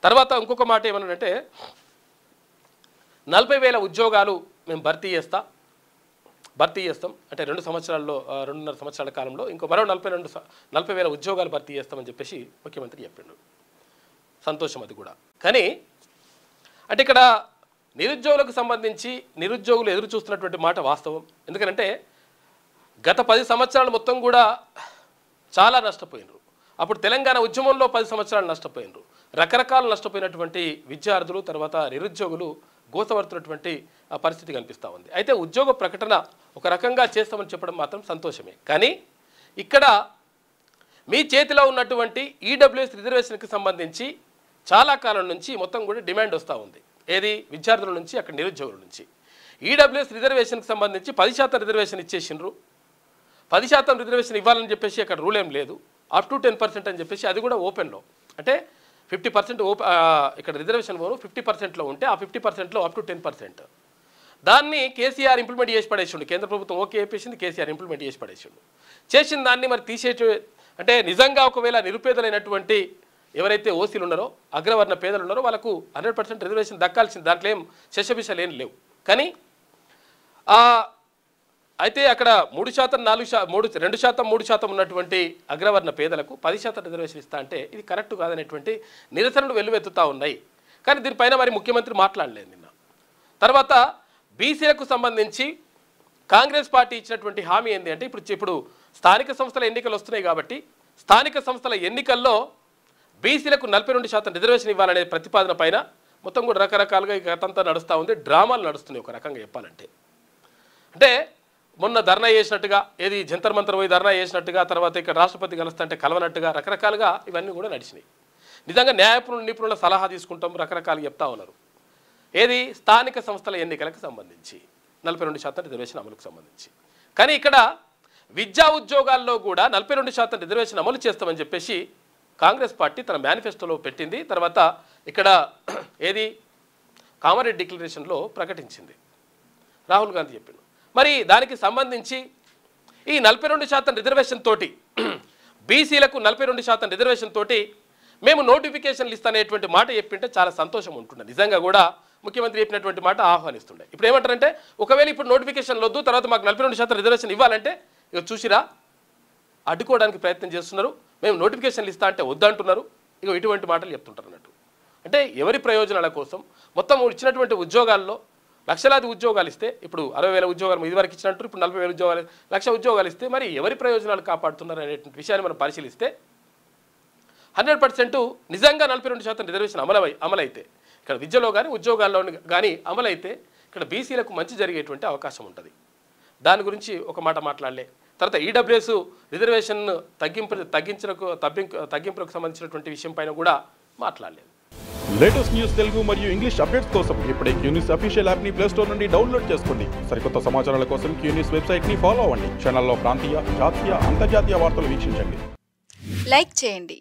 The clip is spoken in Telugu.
తర్వాత ఇంకొక మాట ఏమన్నాడంటే 40,000 ఉద్యోగాలు మేము భర్తీ చేస్తాం అంటే 2 సంవత్సరాల్లో 2.5 సంవత్సరాల కాలంలో ఇంకో మరో 40,000 ఉద్యోగాలు భర్తీ చేస్తామని చెప్పేసి ముఖ్యమంత్రి చెప్పిండు. సంతోషం అది కూడా. కానీ అంటే ఇక్కడ నిరుద్యోగులకు సంబంధించి నిరుద్యోగులు ఎదురు చూస్తున్నటువంటి మాట వాస్తవం. ఎందుకంటే గత 10 సంవత్సరాలు మొత్తం కూడా చాలా నష్టపోయినరు. అప్పుడు తెలంగాణ ఉద్యమంలో 10 సంవత్సరాలు నష్టపోయినరు. రకరకాల నష్టపోయినటువంటి విద్యార్థులు తర్వాత నిరుద్యోగులు గోసపడుతున్నటువంటి పరిస్థితి కనిపిస్తూ ఉంది. అయితే ఉద్యోగ ప్రకటన ఒక రకంగా చేస్తామని చెప్పడం మాత్రం సంతోషమే. కానీ ఇక్కడ మీ చేతిలో ఉన్నటువంటి ఈడబ్ల్యూఎస్ రిజర్వేషన్కి సంబంధించి చాలా కాలం నుంచి మొత్తం కూడా డిమాండ్ వస్తూ ఉంది. ఏది విద్యార్థుల నుంచి అక్కడ నిరుద్యోగుల నుంచి. ఈడబ్ల్యూఎస్ రిజర్వేషన్కి సంబంధించి 10% రిజర్వేషన్ ఇచ్చేసిండ్రు. 10% రిజర్వేషన్ ఇవ్వాలని చెప్పేసి అక్కడ రూల్ ఏం లేదు. అప్ టు 10% అని చెప్పేసి అది కూడా ఓపెన్లో అంటే 50% ఇక్కడ రిజర్వేషన్ 50%లో ఉంటే ఆ 50%లో అప్ టు 10%. దాన్ని కేసీఆర్ ఇంప్లిమెంట్ చేసి పడేసిండు. కేంద్ర ప్రభుత్వం ఓకే చెప్పేసింది, కేసీఆర్ ఇంప్లిమెంట్ చేసి పడేసిండు. చేసిన దాన్ని మరి అంటే నిజంగా ఒకవేళ నిరుపేదలైనటువంటి ఎవరైతే ఓసీలు ఉన్నారో అగ్రవర్ణ పేదలు ఉన్నారో వాళ్ళకు 100% రిజర్వేషన్ దక్కాల్సింది. దాంట్లో ఏం శశబిషలు ఏం లేవు. కానీ అయితే అక్కడ 3%, 4%, 2%, 3% ఉన్నటువంటి అగ్రవర్ణ పేదలకు 10% రిజర్వేషన్ ఇస్తా అంటే ఇది కరెక్ట్ కాదనేటువంటి నిరసనలు వెల్లువెత్తుతూ ఉన్నాయి. కానీ దీనిపైన మరి ముఖ్యమంత్రి మాట్లాడలేదు నిన్న. తర్వాత బీసీలకు సంబంధించి కాంగ్రెస్ పార్టీ ఇచ్చినటువంటి హామీ ఏంటి అంటే ఇప్పుడు స్థానిక సంస్థల ఎన్నికలు వస్తున్నాయి కాబట్టి స్థానిక సంస్థల ఎన్నికల్లో బీసీలకు 42% రిజర్వేషన్ ఇవ్వాలనే ప్రతిపాదన పైన మొత్తం కూడా రకరకాలుగా ఈ గతంతా నడుస్తూ ఉంది. డ్రామాలు నడుస్తున్నాయి ఒక రకంగా చెప్పాలంటే. అంటే మొన్న ధర్నా చేసినట్టుగా ఏది జంతర్ మంతర్ పోయి ధర్నా చేసినట్టుగా తర్వాత ఇక్కడ రాష్ట్రపతి కలుస్తుంటే కలవనట్టుగా రకరకాలుగా ఇవన్నీ కూడా నడిచినాయి. నిజంగా నిపుణుల సలహా తీసుకుంటాం రకరకాలు చెప్తా ఉన్నారు. ఏది స్థానిక సంస్థల ఎన్నికలకు సంబంధించి 42% రిజర్వేషన్ అమలుకు సంబంధించి. కానీ ఇక్కడ విద్యా ఉద్యోగాల్లో కూడా 42% రిజర్వేషన్ అమలు చేస్తామని చెప్పేసి కాంగ్రెస్ పార్టీ తన మేనిఫెస్టోలో పెట్టింది. తర్వాత ఇక్కడ ఏది కామారెడ్డి డిక్లరేషన్లో ప్రకటించింది. రాహుల్ గాంధీ చెప్పిండు. మరి దానికి సంబంధించి ఈ 42% రిజర్వేషన్ తోటి బీసీలకు 42% రిజర్వేషన్ తోటి మేము నోటిఫికేషన్లు ఇస్తానేటువంటి మాట చెప్పింటే చాలా సంతోషం ఉంటుండే. నిజంగా కూడా ముఖ్యమంత్రి చెప్పినటువంటి మాట ఆహ్వానిస్తుండే. ఇప్పుడు ఏమంటారంటే ఒకవేళ ఇప్పుడు నోటిఫికేషన్లు వద్దు తర్వాత మాకు 42% రిజర్వేషన్ ఇవ్వాలంటే ఇక చూసిరా అడ్డుకోవడానికి ప్రయత్నం చేస్తున్నారు. మేము నోటిఫికేషన్లు ఇస్తా అంటే వద్దంటున్నారు. ఇక ఇటువంటి మాటలు చెప్తుంటారు అన్నట్టు. అంటే ఎవరి ప్రయోజనాల కోసం మొత్తం ఇచ్చినటువంటి ఉద్యోగాల్లో లక్షలాది ఉద్యోగాలు ఇస్తే ఇప్పుడు 60,000 ఉద్యోగాలు ఇదివరకు ఇచ్చినట్టు ఇప్పుడు 40,000 ఉద్యోగాలు 1,00,000 ఉద్యోగాలు ఇస్తే మరి ఎవరి ప్రయోజనాలు కాపాడుతున్నారు అనేటువంటి విషయాన్ని మనం పరిశీలిస్తే 100% నిజంగా 42% రిజర్వేషన్ అమలైతే ఇక్కడ విద్యలో కానీ ఉద్యోగాల్లో కానీ అమలైతే ఇక్కడ బీసీలకు మంచి జరిగేటువంటి అవకాశం ఉంటుంది. దాని గురించి ఒక మాట మాట్లాడలే. తర్వాత ఈడబ్ల్యూఎస్ రిజర్వేషన్ తగ్గింపులకు సంబంధించినటువంటి విషయం పైన కూడా మాట్లాడలేదు. లేటెస్ట్ న్యూస్ తెలుగు మరియు ఇంగ్లీష్ అప్డేట్స్ కోసం ఇప్పుడే క్యూన్యూస్ అఫీషియల్ యాప్ ని ప్లే స్టోర్ నుండి డౌన్లోడ్ చేసుకోండి. సరికొత్త సమాచారాల కోసం క్యూన్యూస్ వెబ్సైట్ ని ఫాలో అవ్వండి. ఛానల్లో ప్రాంతీయ, జాతీయ, అంతర్జాతీయ వార్తలు వీక్షించండి. లైక్ చేయండి.